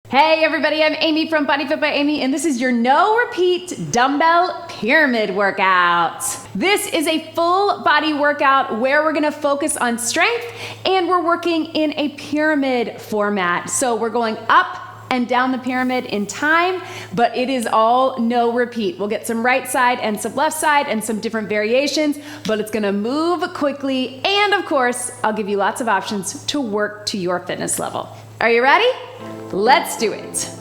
Hey everybody, I'm Amy from BodyFit by Amy, and this is your no repeat dumbbell pyramid workout. This is a full body workout where we're gonna focus on strength and we're working in a pyramid format. So we're going up and down the pyramid in time, but it is all no repeat. We'll get some right side and some left side and some different variations, but it's gonna move quickly. And of course, I'll give you lots of options to work to your fitness level. Are you ready? Let's do it.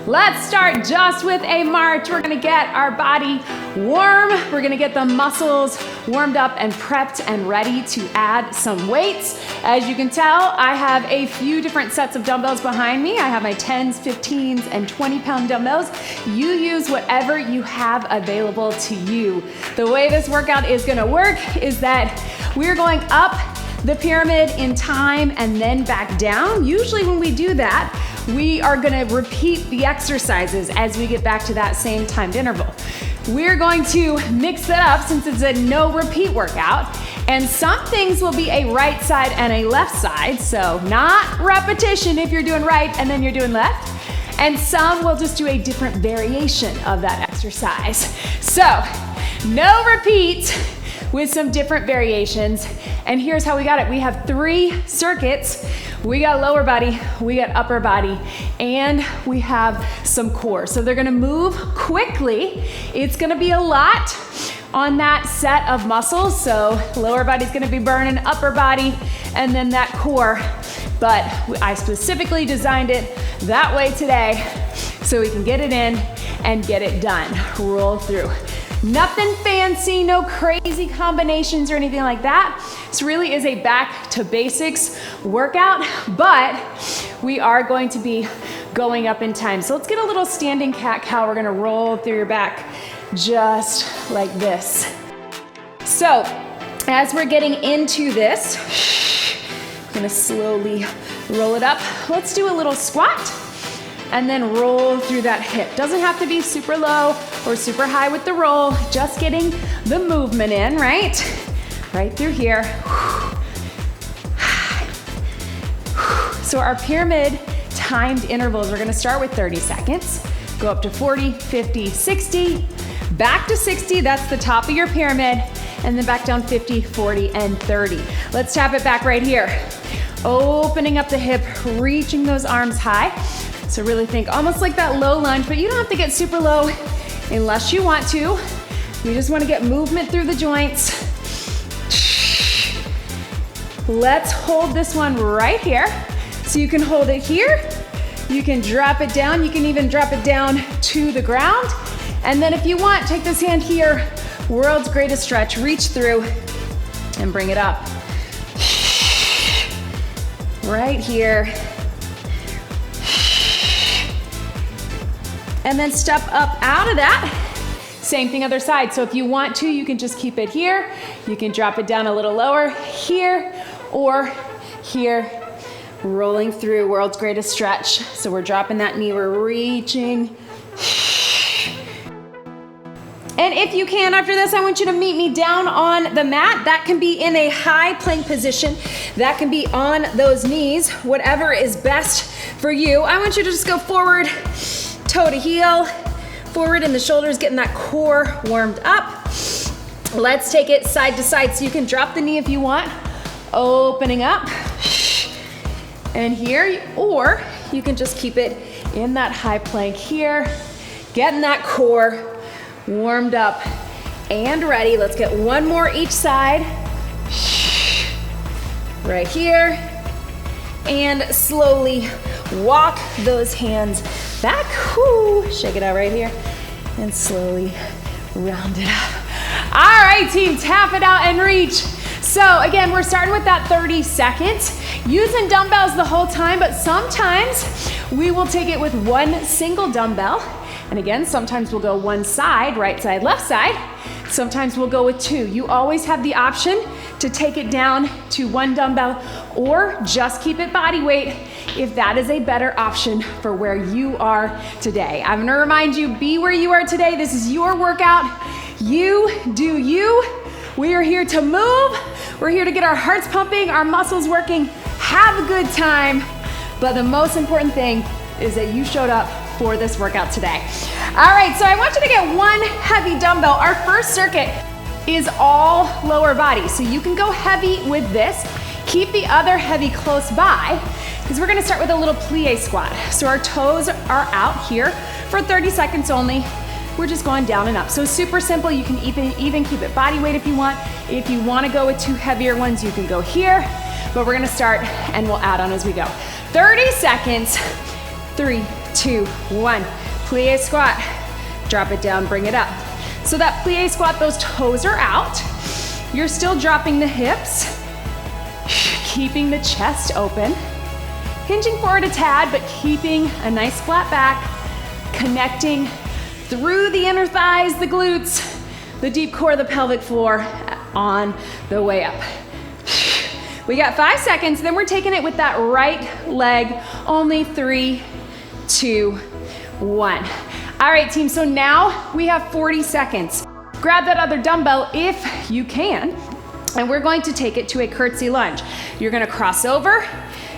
Let's start just with a march. We're gonna get our body warm. We're gonna get the muscles warmed up and prepped and ready to add some weights. As you can tell, I have a few different sets of dumbbells behind me. I have my 10s, 15s, and 20-pound dumbbells. You use whatever you have available to you. The way this workout is gonna work is that we're going up the pyramid in time and then back down. Usually when we do that, we are gonna repeat the exercises as we get back to that same timed interval. We're going to mix it up since it's a no repeat workout, and some things will be a right side and a left side, so not repetition if you're doing right and then you're doing left, and some will just do a different variation of that exercise. So, no repeat with some different variations. And here's how we got it. We have 3 circuits. We got lower body, we got upper body, and we have some core. So they're gonna move quickly. It's gonna be a lot on that set of muscles. So lower body's gonna be burning, upper body, and then that core. But I specifically designed it that way today so we can get it in and get it done. Roll through. Nothing fancy, no crazy combinations or anything like that. This really is a back to basics workout, but we are going to be going up in time. So let's get a little standing cat-cow. We're gonna roll through your back just like this. So as we're getting into this, I'm gonna slowly roll it up. Let's do a little squat and then roll through that hip. Doesn't have to be super low or super high with the roll, just getting the movement in, right? Right through here. So our pyramid timed intervals, we're gonna start with 30 seconds, go up to 40, 50, 60, back to 60, that's the top of your pyramid, and then back down 50, 40, and 30. Let's tap it back right here. Opening up the hip, reaching those arms high. So really think almost like that low lunge, but you don't have to get super low unless you want to. We just want to get movement through the joints. Let's hold this one right here. So you can hold it here, you can drop it down, you can even drop it down to the ground. And then if you want, take this hand here, world's greatest stretch, reach through and bring it up. Right here. And then step up out of that. Same thing other side. So if you want to, you can just keep it here. You can drop it down a little lower here or here. Rolling through world's greatest stretch. So we're dropping that knee, we're reaching. And if you can, after this, I want you to meet me down on the mat. That can be in a high plank position. That can be on those knees, whatever is best for you. I want you to just go forward, toe to heel, forward in the shoulders, getting that core warmed up. Let's take it side to side. So you can drop the knee if you want, opening up. And here, or you can just keep it in that high plank here, getting that core warmed up and ready. Let's get one more each side. Right here. And slowly walk those hands back. Whoo, shake it out right here. And slowly round it up. All right, team, tap it out and reach. So again, we're starting with that 30 seconds, using dumbbells the whole time, but sometimes we will take it with one single dumbbell. And again, sometimes we'll go one side, right side, left side. Sometimes we'll go with 2. You always have the option to take it down to 1 dumbbell or just keep it body weight if that is a better option for where you are today. I'm gonna remind you, be where you are today. This is your workout. You do you. We are here to move. We're here to get our hearts pumping, our muscles working, have a good time. But the most important thing, is that you showed up for this workout today. All right, so I want you to get one heavy dumbbell. Our first circuit is all lower body, so you can go heavy with this. Keep the other heavy close by, because we're gonna start with a little plie squat. So our toes are out here for 30 seconds only. We're just going down and up. So super simple. You can even keep it body weight if you want. If you want to go with two heavier ones, you can go here. But we're going to start and we'll add on as we go. 30 seconds. 3, 2, 1. Plie squat. Drop it down, bring it up. So that plie squat, those toes are out. You're still dropping the hips, keeping the chest open, hinging forward a tad, but keeping a nice flat back, connecting through the inner thighs, the glutes, the deep core of the pelvic floor on the way up. We got 5 seconds, then we're taking it with that right leg. Only 3, 2, 1. All right, team, so now we have 40 seconds. Grab that other dumbbell if you can, and we're going to take it to a curtsy lunge. You're gonna cross over,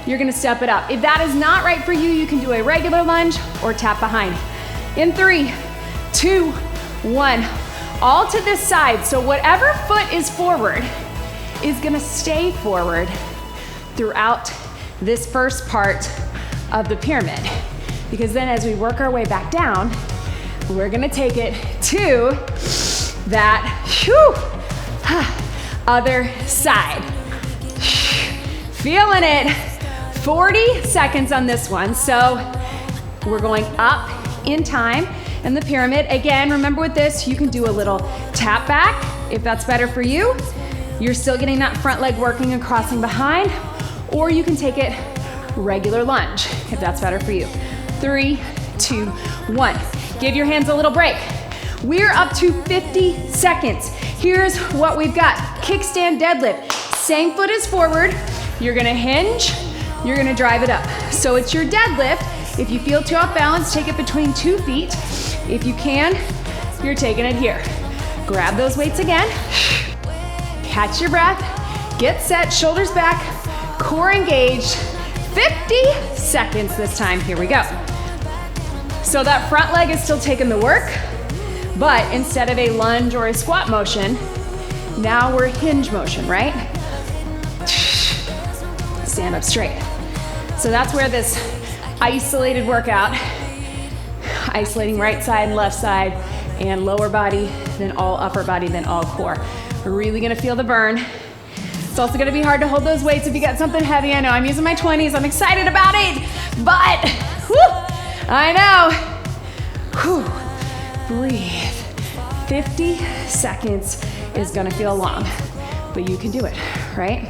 you're gonna step it up. If that is not right for you, you can do a regular lunge or tap behind. In 3, 2, 1, all to this side. So whatever foot is forward is gonna stay forward throughout this first part of the pyramid. Because then as we work our way back down, we're gonna take it to that other side. Feeling it. 40 seconds on this one. So we're going up in time in the pyramid. Again, remember with this, you can do a little tap back if that's better for you. You're still getting that front leg working and crossing behind, or you can take it regular lunge if that's better for you. 3, 2, 1. Give your hands a little break. We're up to 50 seconds. Here's what we've got. Kickstand deadlift. Same foot is forward. You're gonna hinge, you're gonna drive it up. So it's your deadlift. If you feel too off balance, take it between 2 feet. If you can, you're taking it here. Grab those weights again. Catch your breath. Get set, shoulders back, core engaged. 50 seconds this time. Here we go. So that front leg is still taking the work, but instead of a lunge or a squat motion, now we're hinge motion, right? Stand up straight. So that's where this isolated workout, isolating right side, left side, and lower body, then all upper body, then all core. We're really gonna feel the burn. It's also gonna be hard to hold those weights if you got something heavy. I know I'm using my 20s, I'm excited about it, but I know. Breathe. 50 seconds is gonna feel long, but you can do it, right?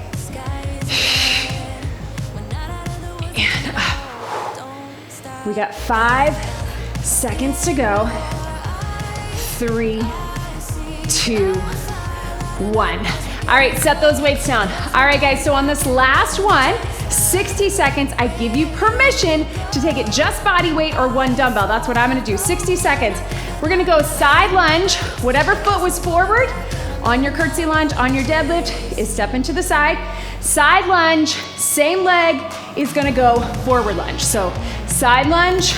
And up. We got 5 seconds to go. 3, 2, 1. All right, set those weights down. All right, guys, so on this last one, 60 seconds, I give you permission to take it just body weight or one dumbbell. That's what I'm gonna do, 60 seconds. We're gonna go side lunge. Whatever foot was forward on your curtsy lunge, on your deadlift, is step into the side. Side lunge, same leg is gonna go forward lunge. So side lunge,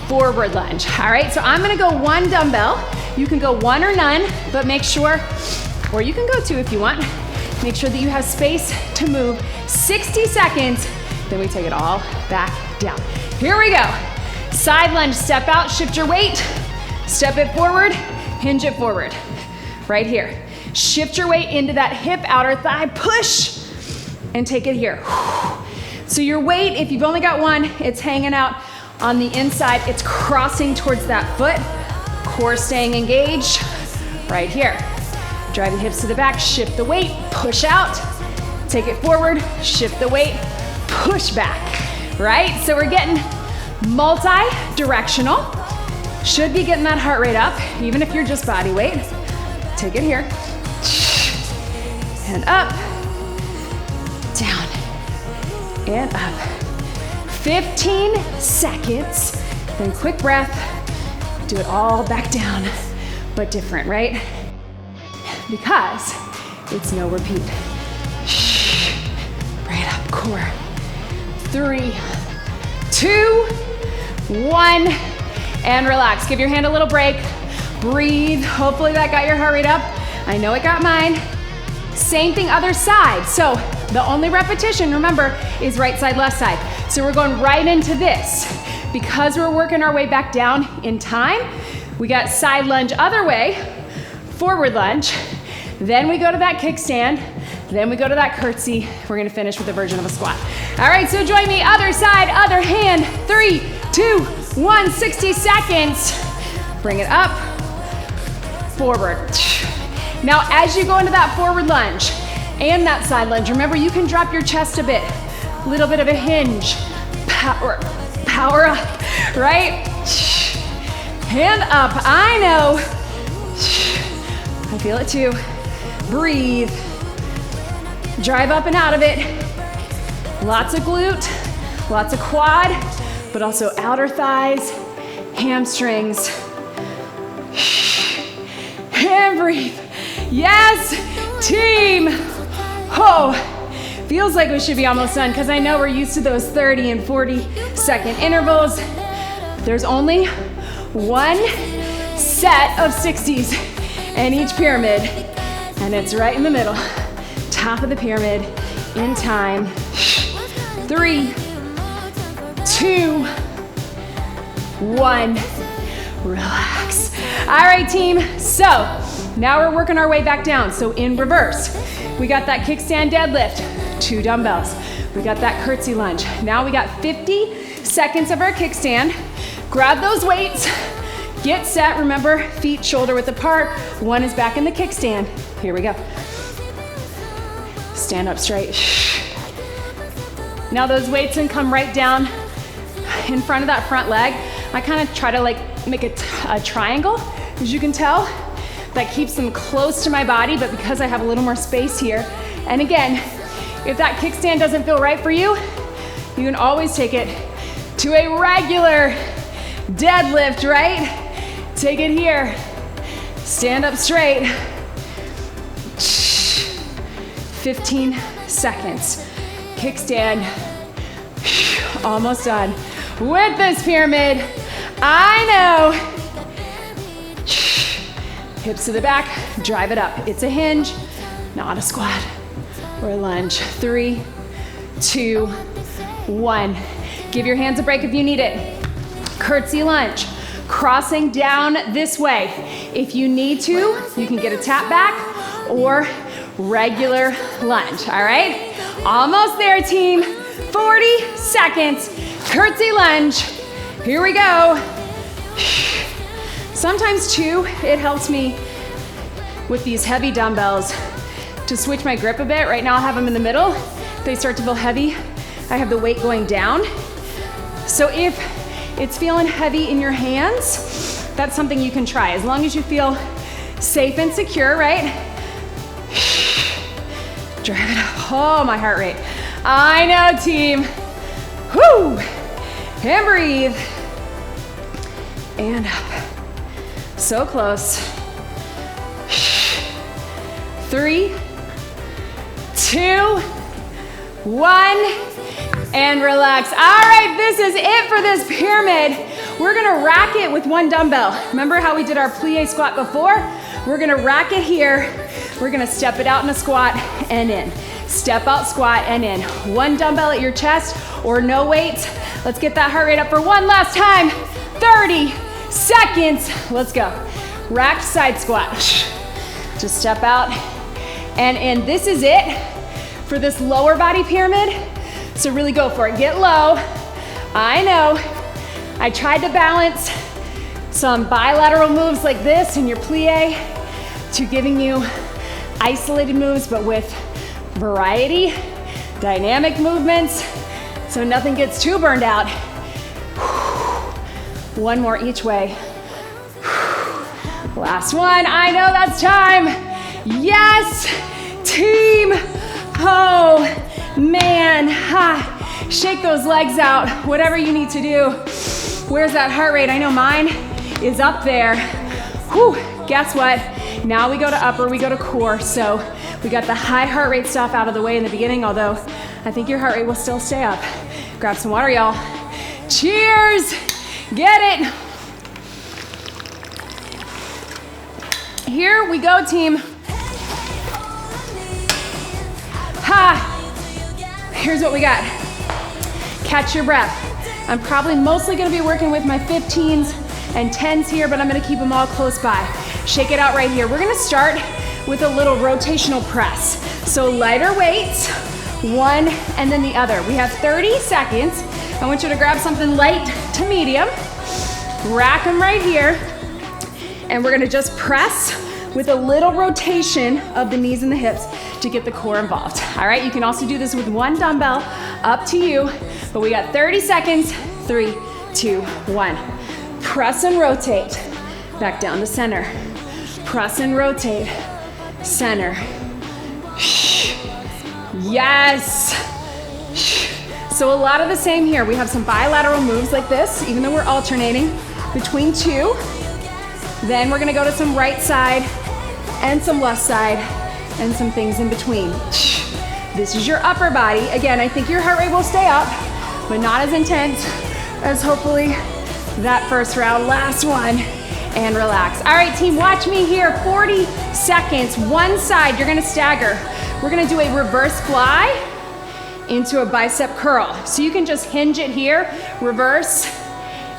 forward lunge. All right, so I'm gonna go one dumbbell. You can go one or none, but make sure, or you can go two if you want. Make sure that you have space to move. 60 seconds, then we take it all back down. Here we go. Side lunge, step out, shift your weight, step it forward, hinge it forward. Right here. Shift your weight into that hip, outer thigh, push, and take it here. So your weight, if you've only got one, it's hanging out on the inside, it's crossing towards that foot, core staying engaged, right here. Drive the hips to the back, shift the weight, push out, take it forward, shift the weight, push back, right? So we're getting multi-directional. Should be getting that heart rate up, even if you're just body weight. Take it here, and up, down, and up. 15 seconds, then quick breath, do it all back down, but different, right? Because it's no repeat. Bring it up, core. 3, 2, 1, and relax. Give your hand a little break. Breathe. Hopefully that got your heart rate up. I know it got mine. Same thing other side. So the only repetition, remember, is right side, left side. So we're going right into this. Because we're working our way back down in time, we got side lunge other way, forward lunge, then we go to that kickstand, then we go to that curtsy. We're gonna finish with a version of a squat. All right, so join me, other side, other hand, 3, 2, 1, 60 seconds. Bring it up, forward. Now, as you go into that forward lunge and that side lunge, remember you can drop your chest a bit, little bit of a hinge, power up, right? Hand up, I know. I feel it too. Breathe. Drive up and out of it. Lots of glute, lots of quad, but also outer thighs, hamstrings. And breathe. Yes, team. Oh, feels like we should be almost done because I know we're used to those 30 and 40-second intervals. There's only one set of 60s in each pyramid, and it's right in the middle. Top of the pyramid in time. 3, 2, 1. Relax. All right, team. So now we're working our way back down. So in reverse, we got that kickstand deadlift, 2 dumbbells. We got that curtsy lunge. Now we got 50 seconds of our kickstand. Grab those weights, get set. Remember, feet shoulder width apart. One is back in the kickstand. Here we go. Stand up straight. Now those weights can come right down in front of that front leg. I kind of try to like make a triangle, as you can tell. That keeps them close to my body, but because I have a little more space here. And again, if that kickstand doesn't feel right for you, you can always take it to a regular deadlift, right? Take it here. Stand up straight. 15 seconds. Kickstand. Almost done with this pyramid. I know. Hips to the back, drive it up. It's a hinge, not a squat or a lunge. 3, 2, 1. Give your hands a break if you need it. Curtsy lunge, crossing down this way. If you need to, you can get a tap back or regular lunge, all right? Almost there, team. 40 seconds, curtsy lunge. Here we go. Sometimes too, it helps me with these heavy dumbbells to switch my grip a bit. Right now I have them in the middle. If they start to feel heavy, I have the weight going down. So if it's feeling heavy in your hands, that's something you can try. As long as you feel safe and secure, right? Drive it up. Oh, my heart rate. I know, team. Whoo! And breathe. And up. So close. 3, 2, 1, and relax. All right, this is it for this pyramid. We're gonna rack it with 1 dumbbell. Remember how we did our plie squat before? We're gonna rack it here. We're gonna step it out in a squat and in. Step out, squat, and in. 1 dumbbell at your chest or no weights. Let's get that heart rate up for one last time. 30 seconds. Let's go. Racked side squat. Just step out and in. This is it for this lower body pyramid. So really go for it. Get low. I know. I tried to balance some bilateral moves like this in your plie to giving you isolated moves, but with variety, dynamic movements, so nothing gets too burned out. 1 more each way. Last one. I know that's time. Yes, team. Oh, man. Ha. Shake those legs out, whatever you need to do. Where's that heart rate? I know mine is up there. Whew. Guess what? Now we go to upper, we go to core. So we got the high heart rate stuff out of the way in the beginning, although I think your heart rate will still stay up. Grab some water, y'all. Cheers. Get it. Here we go, team. Ha! Here's what we got. Catch your breath. I'm probably mostly gonna be working with my 15s and 10s here, but I'm gonna keep them all close by. Shake it out right here. We're gonna start with a little rotational press. So lighter weights, one and then the other. We have 30 seconds. I want you to grab something light to medium, rack them right here, and we're gonna just press with a little rotation of the knees and the hips to get the core involved. All right, you can also do this with one dumbbell, up to you, but we got 30 seconds, 3, 2, 1. Press and rotate, back down to center. Press and rotate, center. Yes. So a lot of the same here. We have some bilateral moves like this, even though we're alternating between two. Then we're gonna go to some right side and some left side and some things in between. This is your upper body. Again, I think your heart rate will stay up, but not as intense as hopefully that first round. Last one, and relax. All right, team, watch me here. 40 seconds, one side, you're gonna stagger. We're gonna do a reverse fly into a bicep curl. So you can just hinge it here, reverse,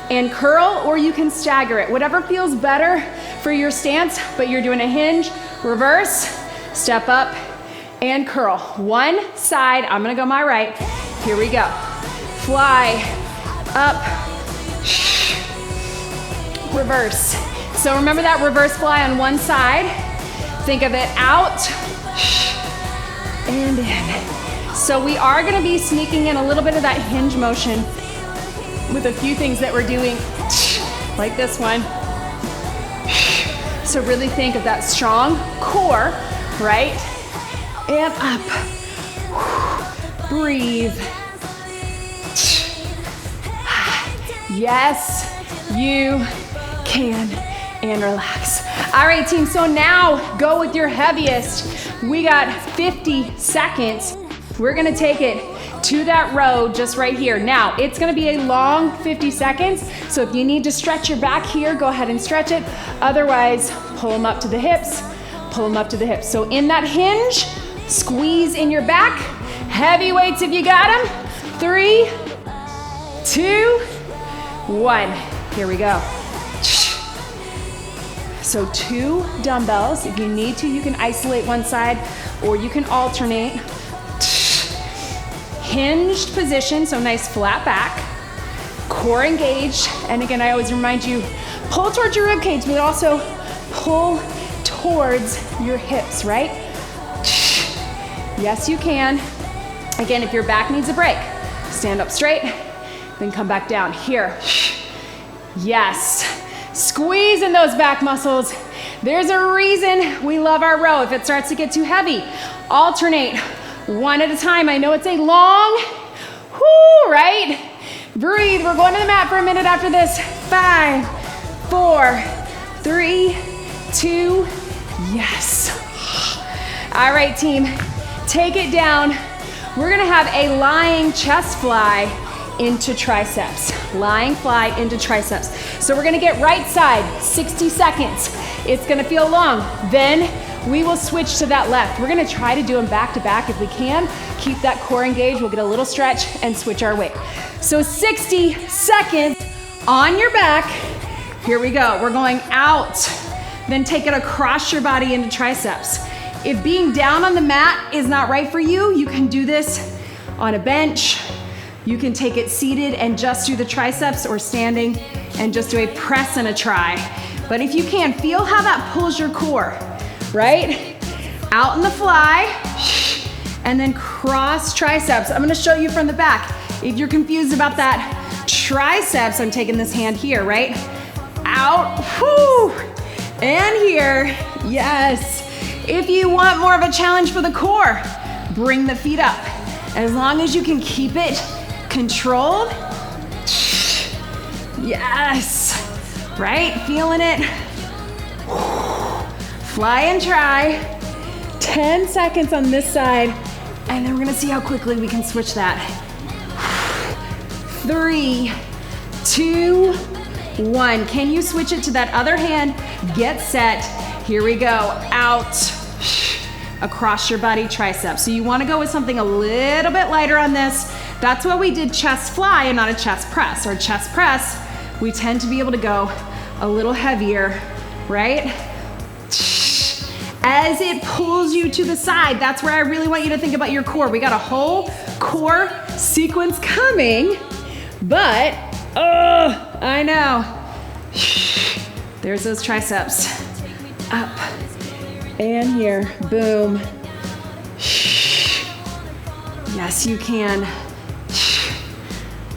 and curl, or you can stagger it. Whatever feels better for your stance, but you're doing a hinge, reverse, step up, and curl. One side, I'm gonna go my right. Here we go. Fly, up, reverse. So remember that reverse fly on one side. Think of it out, and in. So we are gonna be sneaking in a little bit of that hinge motion with a few things that we're doing, like this one. So really think of that strong core, right? And up. Breathe. Yes, you can, and relax. All right, team, so now go with your heaviest. We got 50 seconds. We're gonna take it to that row just right here. Now, it's gonna be a long 50 seconds, so if you need to stretch your back here, go ahead and stretch it. Otherwise, pull them up to the hips, pull them up to the hips. So in that hinge, squeeze in your back. Heavy weights if you got them. 3, 2, 1. Here we go. So 2 dumbbells. If you need to, you can isolate one side or you can alternate. Hinged position, so nice flat back, core engaged, and again, I always remind you, pull towards your rib cage, but also pull towards your hips, right? Yes, you can. Again, if your back needs a break, stand up straight, then come back down. Here. Yes. Squeeze in those back muscles. There's a reason we love our row. If it starts to get too heavy, alternate. One at a time. I know it's a long, right? Breathe. We're going to the mat for a minute after this. 5, 4, 3, 2, yes. All right, team, take it down. We're gonna have a lying chest fly into triceps. Lying fly into triceps. So we're gonna get right side, 60 seconds. It's gonna feel long. Then we will switch to that left. We're gonna try to do them back to back if we can. Keep that core engaged. We'll get a little stretch and switch our weight. So 60 seconds on your back. Here we go. We're going out. Then take it across your body into triceps. If being down on the mat is not right for you, you can do this on a bench. You can take it seated and just do the triceps, or standing and just do a press and a try. But if you can, feel how that pulls your core, right? Out in the fly, and then cross triceps. I'm gonna show you from the back. If you're confused about that triceps, I'm taking this hand here, right? Out, and here, yes. If you want more of a challenge for the core, bring the feet up. As long as you can keep it controlled, yes, right? Feeling it. Fly and try. 10 seconds on this side, and then we're gonna see how quickly we can switch that. 3, 2, 1. Can you switch it to that other hand? Get set. Here we go. Out. Across your body, triceps. So you wanna go with something a little bit lighter on this. That's why we did chest fly and not a chest press. Our chest press, we tend to be able to go a little heavier, right? As it pulls you to the side, that's where I really want you to think about your core. We got a whole core sequence coming, but, I know. There's those triceps. Up and here, boom. Yes, you can.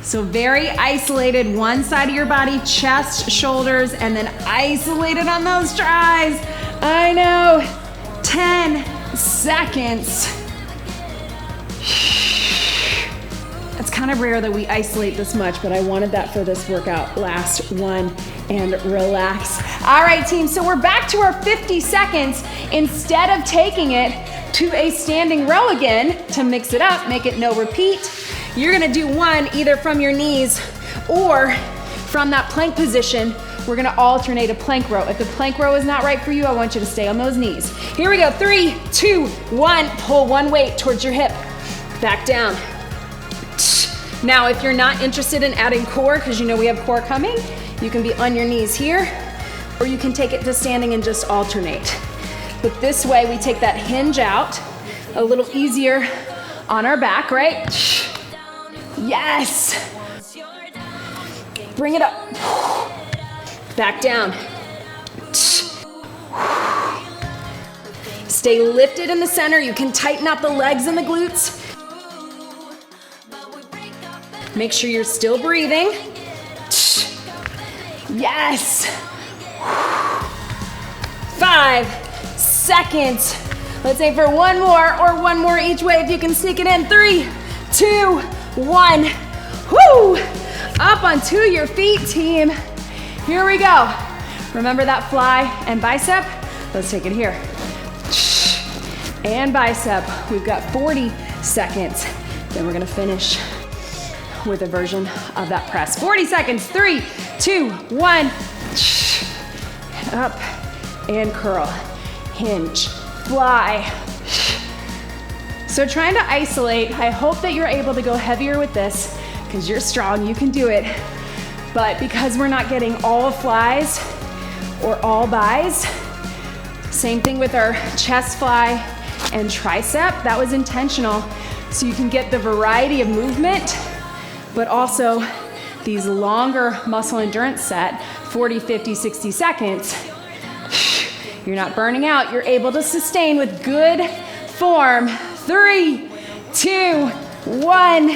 So very isolated, one side of your body, chest, shoulders, and then isolated on those tries. I know, 10 seconds. It's kind of rare that we isolate this much, but I wanted that for this workout. Last one, and relax. All right, team, so we're back to our 50 seconds. Instead of taking it to a standing row again, to mix it up, make it no repeat, you're gonna do one either from your knees or from that plank position. We're gonna alternate a plank row. If the plank row is not right for you, I want you to stay on those knees. Here we go, 3, 2, 1. Pull one weight towards your hip, back down. Now, if you're not interested in adding core, because you know we have core coming, you can be on your knees here, or you can take it to standing and just alternate. But this way, we take that hinge out, a little easier on our back, right? Yes. Bring it up. Back down. Stay lifted in the center. You can tighten up the legs and the glutes. Make sure you're still breathing. Yes. 5 seconds. Let's aim for one more or one more each way if you can sneak it in. 3, 2, 1. Woo! Up onto your feet, team. Here we go. Remember that fly and bicep? Let's take it here. And bicep. We've got 40 seconds. Then we're gonna finish with a version of that press. 40 seconds. 3, 2, 1. Up and curl. Hinge. Fly. So trying to isolate, I hope that you're able to go heavier with this because you're strong, you can do it. But because we're not getting all flies or all bis, same thing with our chest fly and tricep, that was intentional. So you can get the variety of movement, but also these longer muscle endurance set, 40, 50, 60 seconds. You're not burning out, you're able to sustain with good form. 3, 2, 1,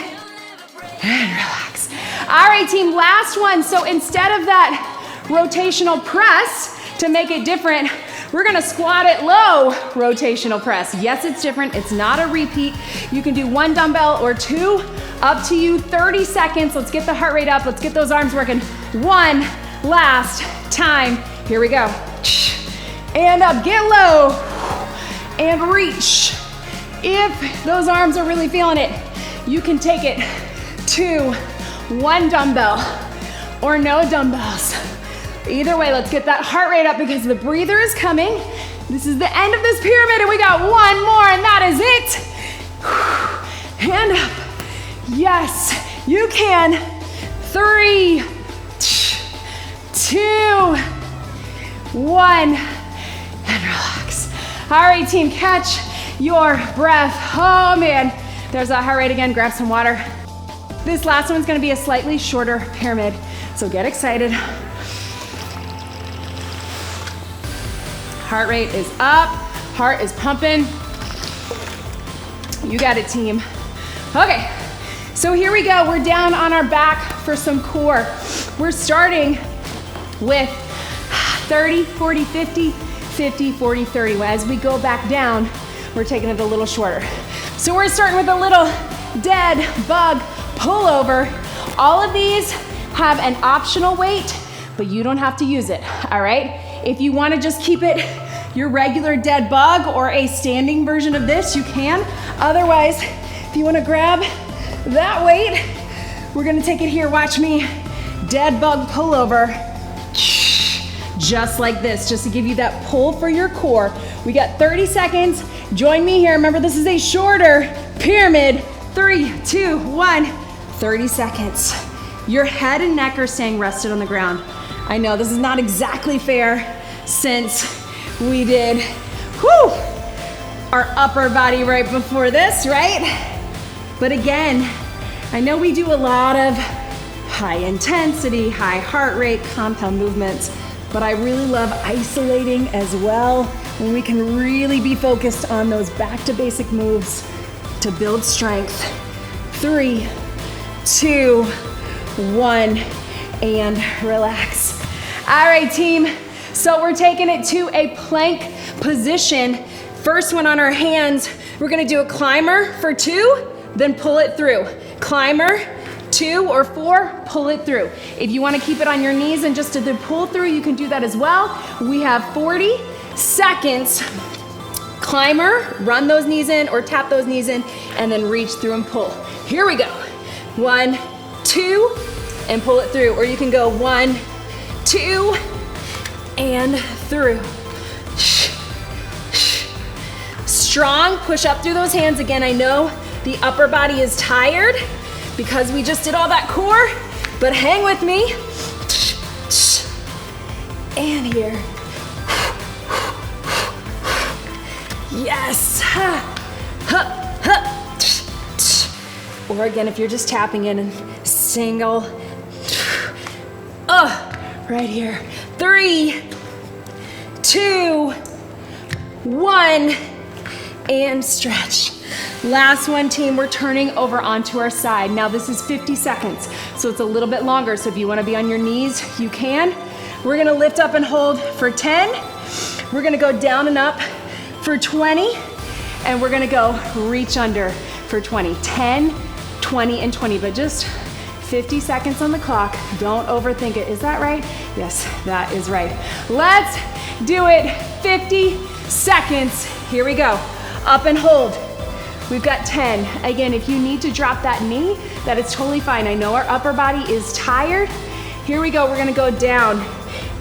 and relax. All right, team, last one. So instead of that rotational press, to make it different, we're gonna squat it low, rotational press. Yes, it's different, it's not a repeat. You can do 1 dumbbell or 2, up to you, 30 seconds. Let's get the heart rate up, let's get those arms working. 1 last time, here we go. And up, get low, and reach. If those arms are really feeling it, you can take it to 1 dumbbell or no dumbbells. Either way, let's get that heart rate up because the breather is coming. This is the end of this pyramid and we got one more and that is it. Hand up. Yes, you can. 3, 2, 1, and relax. All right, team, catch your breath. Oh man, there's that heart rate again. Grab some water. This last one's gonna be a slightly shorter pyramid, so get excited. Heart rate is up, heart is pumping. You got it, team. Okay, so here we go. We're down on our back for some core. We're starting with 30, 40, 50, 50, 40, 30. As we go back down, we're taking it a little shorter. So we're starting with a little dead bug pullover. All of these have an optional weight, but you don't have to use it, all right? If you wanna just keep it your regular dead bug or a standing version of this, you can. Otherwise, if you wanna grab that weight, we're gonna take it here, watch me. Dead bug pullover. just like this, just to give you that pull for your core. We got 30 seconds. Join me here. Remember, this is a shorter pyramid. 3, 2, 1, 30 seconds. Your head and neck are staying rested on the ground. I know this is not exactly fair since we did our upper body right before this, right? But again, I know we do a lot of high intensity, high heart rate, compound movements, but I really love isolating as well when we can really be focused on those back to basic moves to build strength. 3, 2, 1, and relax. All right, team. So we're taking it to a plank position. First one on our hands, we're gonna do a climber for 2, then pull it through. Climber, 2 or 4, pull it through. If you wanna keep it on your knees and just do the pull through, you can do that as well. We have 40 seconds. Climber, run those knees in or tap those knees in, and then reach through and pull. Here we go. 1, 2, and pull it through. Or you can go 1, 2, and through. Strong, push up through those hands. Again, I know the upper body is tired because we just did all that core, but hang with me. And here. Yes. Or again, if you're just tapping in and single. Right here. 3, 2, 1, and stretch. Last one, team, we're turning over onto our side. Now this is 50 seconds, so it's a little bit longer. So if you wanna be on your knees, you can. We're gonna lift up and hold for 10. We're gonna go down and up for 20, and we're gonna go reach under for 20. 10, 20, and 20, but just 50 seconds on the clock. Don't overthink it. Is that right? Yes, that is right. Let's do it. 50 seconds. Here we go. Up and hold. We've got 10. Again, if you need to drop that knee, that is totally fine. I know our upper body is tired. Here we go. We're gonna go down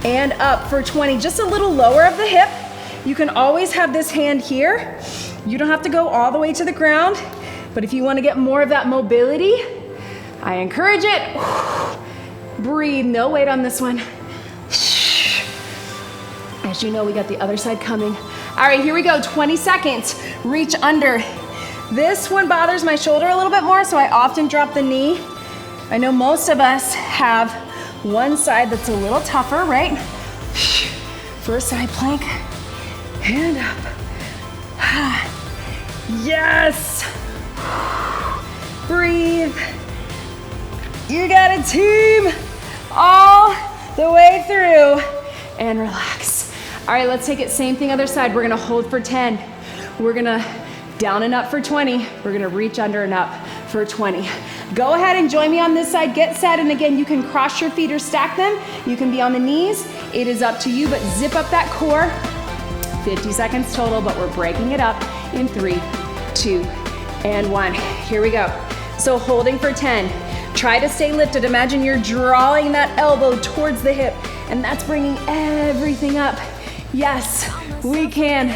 and up for 20. Just a little lower of the hip. You can always have this hand here. You don't have to go all the way to the ground, but if you wanna get more of that mobility, I encourage it. Breathe, no weight on this one. As you know, we got the other side coming. All right, here we go, 20 seconds. Reach under. This one bothers my shoulder a little bit more, so I often drop the knee. I know most of us have one side that's a little tougher, right? First side plank, hand up. Yes! Breathe. You got it, team. All the way through and relax. All right, let's take it, same thing other side. We're gonna hold for 10. We're gonna down and up for 20. We're gonna reach under and up for 20. Go ahead and join me on this side, get set, and again, you can cross your feet or stack them. You can be on the knees. It is up to you, but zip up that core. 50 seconds total, but we're breaking it up in 3, 2, and 1. Here we go. So holding for 10. Try to stay lifted. Imagine you're drawing that elbow towards the hip, and that's bringing everything up. Yes, we can.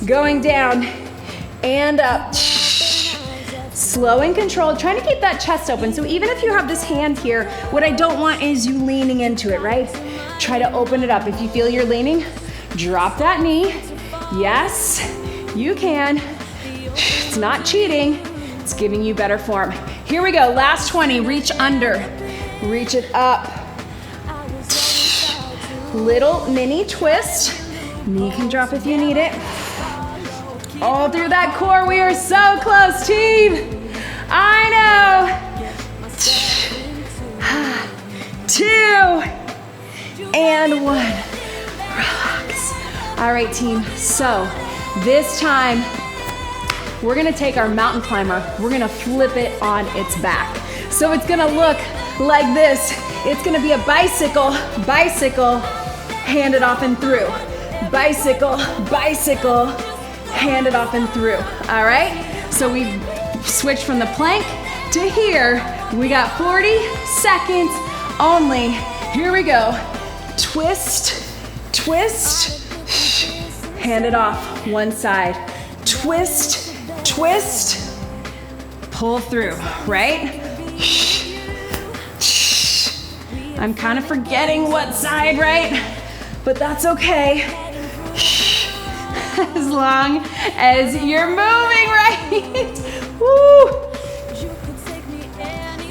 Going down and up. Slow and controlled, trying to keep that chest open. So even if you have this hand here, what I don't want is you leaning into it, right? Try to open it up. If you feel you're leaning, drop that knee. Yes, you can. It's not cheating, it's giving you better form. Here we go, last 20, reach under, reach it up. Little mini twist, knee can drop if you need it. All through that core, we are so close, team. I know. 2 and 1, relax. All right, team, so this time, we're gonna take our mountain climber, we're gonna flip it on its back. So it's gonna look like this. It's gonna be a bicycle, bicycle, hand it off and through. Bicycle, bicycle, hand it off and through, all right? So we switched from the plank to here. We got 40 seconds only. Here we go. Twist twist, hand it off, one side, twist, twist, pull through, right? I'm kind of forgetting what side, right? But that's okay. As long as you're moving, right? Woo!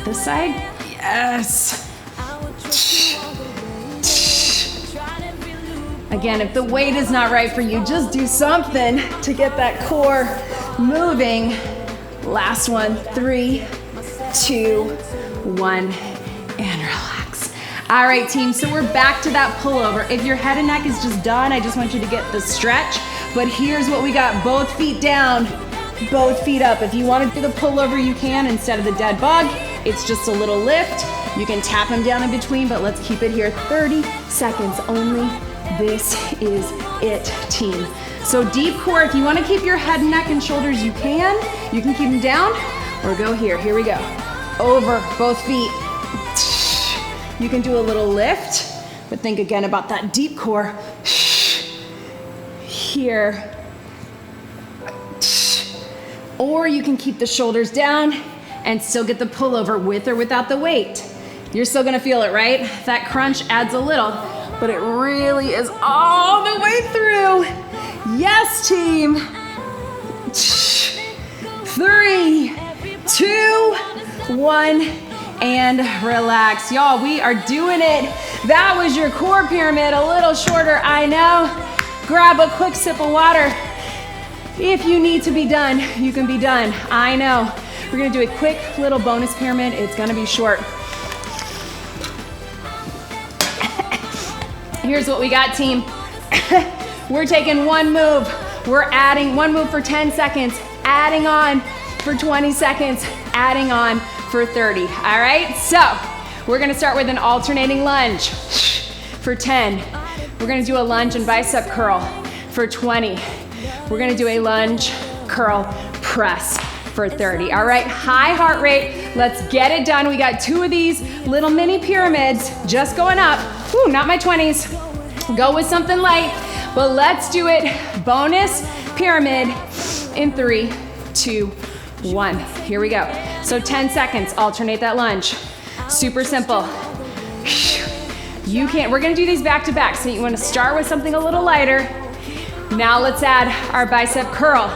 This side? Yes. Again, if the weight is not right for you, just do something to get that core moving. Last one, 3, 2, 1, and relax. All right, team, so we're back to that pullover. If your head and neck is just done, I just want you to get the stretch. But here's what we got, both feet down, both feet up. If you want to do the pullover, you can instead of the dead bug. It's just a little lift. You can tap them down in between, but let's keep it here. 30 seconds only. This is it, team. So deep core, if you want to keep your head, neck, and shoulders, you can. You can keep them down or go here. Here we go. Over both feet. You can do a little lift, but think again about that deep core. Here. Or you can keep the shoulders down and still get the pullover with or without the weight. You're still gonna feel it, right? That crunch adds a little, but it really is all the way through. Yes, team. 3, 2, 1, and relax. Y'all, we are doing it. That was your core pyramid, a little shorter, I know. Grab a quick sip of water. If you need to be done, you can be done. I know. We're gonna do a quick little bonus pyramid. It's gonna be short. Here's what we got, team. We're taking one move. We're adding one move for 10 seconds, adding on for 20 seconds, adding on for 30. All right, so we're gonna start with an alternating lunge for 10. We're gonna do a lunge and bicep curl for 20. We're gonna do a lunge, curl, press for 30. All right, high heart rate. Let's get it done. We got 2 of these little mini pyramids just going up. Ooh, not my 20s. Go with something light, but let's do it. Bonus pyramid in 3, 2, 1. Here we go. So 10 seconds, alternate that lunge. Super simple. We're gonna do these back to back. So you wanna start with something a little lighter. Now let's add our bicep curl.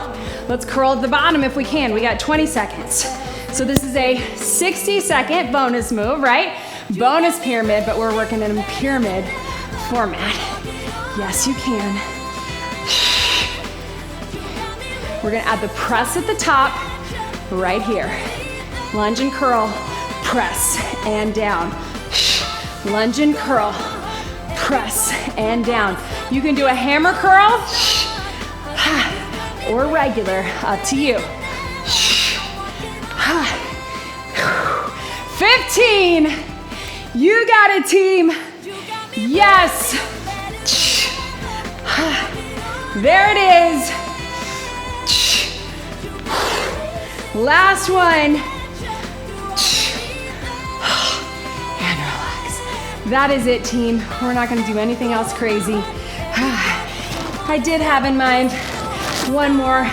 Let's curl at the bottom if we can. We got 20 seconds. So this is a 60-second bonus move, right? Bonus pyramid, but we're working in a pyramid format. Yes, you can. We're gonna add the press at the top, right here. Lunge and curl, press and down. Lunge and curl, press and down. You can do a hammer curl or regular, up to you. 15. You got it, team. Yes. There it is. Last one. And relax. That is it, team. We're not gonna do anything else crazy. I did have in mind one more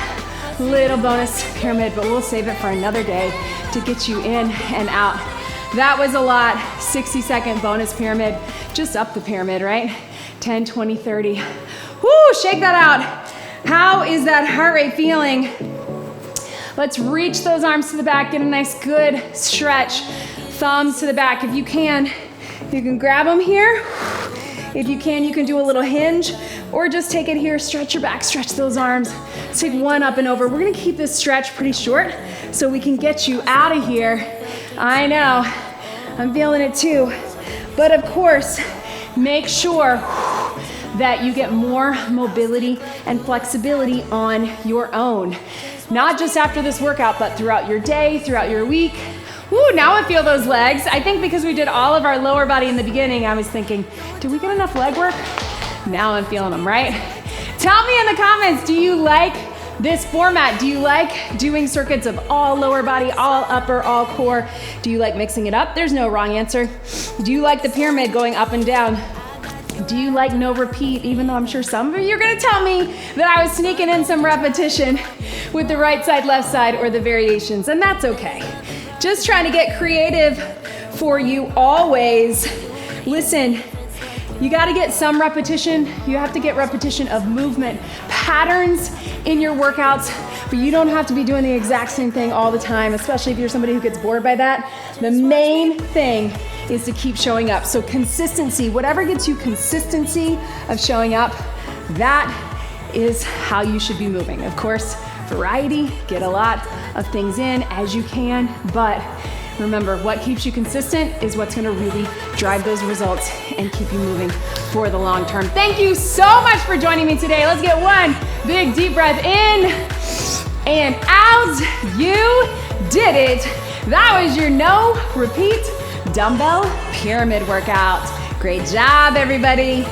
little bonus pyramid, but we'll save it for another day to get you in and out. That was a lot. 60-second bonus pyramid. Just up the pyramid, right? 10, 20, 30. Woo, shake that out. How is that heart rate feeling? Let's reach those arms to the back, get a nice good stretch. Thumbs to the back. If you can grab them here. If you can do a little hinge or just take it here, stretch your back, stretch those arms. Let's take one up and over. We're gonna keep this stretch pretty short so we can get you out of here. I know, I'm feeling it too. But of course, make sure that you get more mobility and flexibility on your own. Not just after this workout, but throughout your day, throughout your week. Ooh, now I feel those legs. I think because we did all of our lower body in the beginning, I was thinking, did we get enough leg work? Now I'm feeling them, right? Tell me in the comments, do you like this format? Do you like doing circuits of all lower body, all upper, all core? Do you like mixing it up? There's no wrong answer. Do you like the pyramid going up and down? Do you like no repeat, even though I'm sure some of you are gonna tell me that I was sneaking in some repetition with the right side, left side, or the variations, and that's okay. Just trying to get creative for you always. Listen, you gotta get some repetition. You have to get repetition of movement patterns in your workouts, but you don't have to be doing the exact same thing all the time, especially if you're somebody who gets bored by that. The main thing is to keep showing up. So consistency, whatever gets you consistency of showing up, that is how you should be moving. Of course, variety, get a lot of things in as you can, but remember, what keeps you consistent is what's gonna really drive those results and keep you moving for the long term. Thank you so much for joining me today. Let's get one big deep breath in and out. You did it. That was your no repeat dumbbell pyramid workout. Great job, everybody.